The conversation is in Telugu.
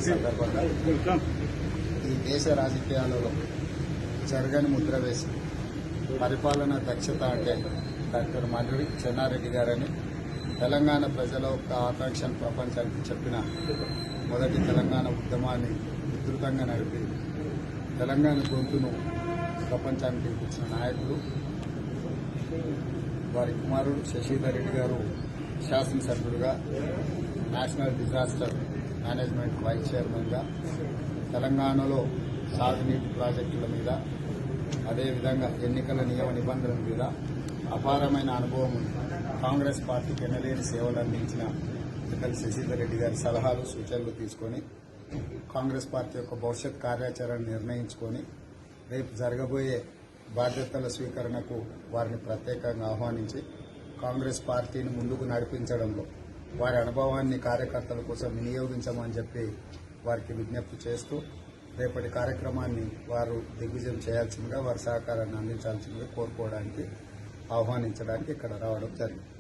సందర్భంగా ఈ దేశ రాజకీయాలలో జరగని ముద్ర వేసి పరిపాలన దక్షత అంటే డాక్టర్ మర్రి చెన్నారెడ్డి గారని తెలంగాణ ప్రజల యొక్క ఆకాంక్షను ప్రపంచానికి చెప్పిన మొదటి తెలంగాణ ఉద్యమాన్ని విస్తృతంగా నడిపి తెలంగాణ గొంతును ప్రపంచానికి ఇచ్చిన నాయకుడు. వారి కుమారుడు శశిధర్ రెడ్డి గారు శాసనసభ్యుడిగా, నేషనల్ డిజాస్టర్ మేనేజ్మెంట్ వైస్ చైర్మన్గా తెలంగాణలో సాగునీటి ప్రాజెక్టుల మీద, అదేవిధంగా ఎన్నికల నియమ నిబంధనల మీద అపారమైన అనుభవం ఉంది. కాంగ్రెస్ పార్టీకి ఎనలేని సేవలు అందించిన శశిధర్ రెడ్డి గారి సలహాలు సూచనలు తీసుకొని కాంగ్రెస్ పార్టీ యొక్క భవిష్యత్ కార్యాచరణ నిర్ణయించుకొని రేపు జరగబోయే బాధ్యతల స్వీకరణకు వారిని ప్రత్యేకంగా ఆహ్వానించి కాంగ్రెస్ పార్టీని ముందుకు నడిపించడంలో వారి అనుభవాన్ని కార్యకర్తల కోసం వినియోగించమని చెప్పి వారికి విజ్ఞప్తి చేస్తూ రేపటి కార్యక్రమాన్ని వారు దిగ్విజయం చేయాల్సిందిగా, వారి సహకారాన్ని అందించాల్సిందిగా కోరుకోవడానికి, ఆహ్వానించడానికి ఇక్కడ రావడం జరిగింది.